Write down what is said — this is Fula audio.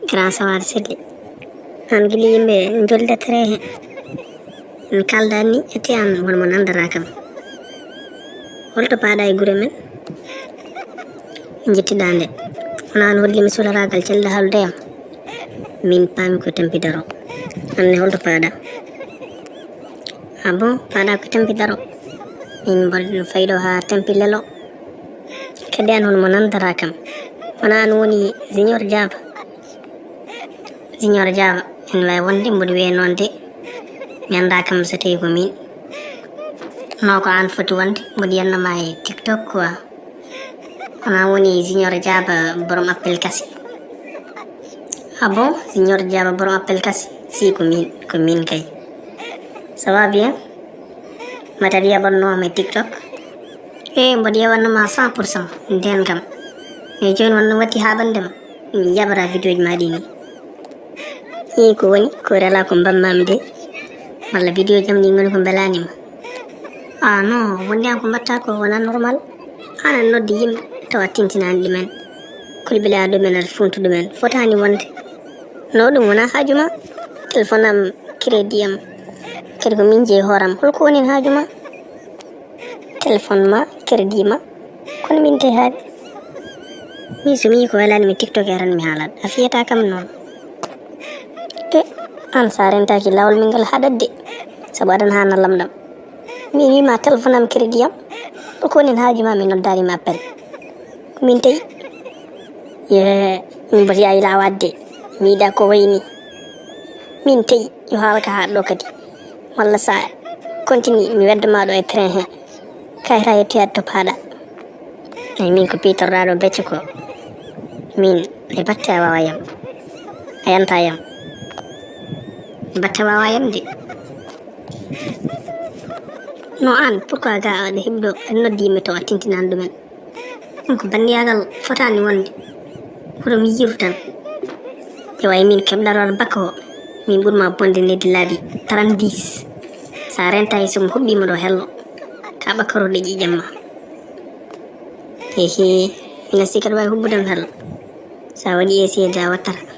grand sawar sedde an gili yimɓe joldatere hen en kaldani ete an wonmo nandata kam holto paɗa e gure men jettiɗa nde wona an hollimi solaragal celɗa haldeyam min paami ko tampidaro anne holto paɗa ah bon paɗa ko tampidaro min mbolɗo fayɗo ha tampi lelo kadi an wonmo nandata kam wona an woni junior java en wawi wonde mboɗo wiye noon de mi anda kam so tawi ko min no ko an foti wonde mboɗo yiyannoma e tiktok quoi wona woni junior java borom appel kasi ah bon junior java borom appel kasi si ko min kay ça va bien mataɗa yaɓannoma e tiktok mboɗo yewannoma 100% nden kam e joni wonno watti haɓandema mi yaɓata vidéo ji maɗi ni ko woni ko rela ko bammami de walla vidéo jam ɗi goni ko belanima ah non wonde an ko mbatta ko wona normal anan noddi yimɓe tawa tintinani ɗumen kulɓile a ɗumen aɗa funtu ɗumen fotani wonde no ɗum wona haajuma téléphone am crédit am kadi ko min jeeyi hooram holko woni haajuma téléphone ma crédit ma kono min te haali min somi ko welanimi tiktok eran mi haalat a fiyata kam noon an sa rentaki lawol min ngal haɗatde saabu aɗan hana lamɗam min wima téléphone am crédit am holko woni haajuma mi noddarima appel min tawi min mboti a yila wadde mi yiɗa ko wayni min tawi yo haalaka haɗɗo kadi walla sa continue mi weddama ɗo e train he kayra yettoyade to paɗa ay min ko pitorɗaɗo becce ko min e batte a wawa yam a yanta yam batte wawa yam de no an pourquoi ga aɗa heɓɗo aɗa noddi yimɓe tawa tintinani ɗumen ɗum ko bandiyagal fotani wonde hoɗomi yiru tan ƴewa min keɓɗaroɗo bakka o min ɓurma bonde neddi laabi 30 sa renta e somi hoɓɓima ɗo hello ka ɓakkaroɗe ƴiƴamma hehe mina si kaɗa wawi hubbudem hello sa waɗi essayé ja wattata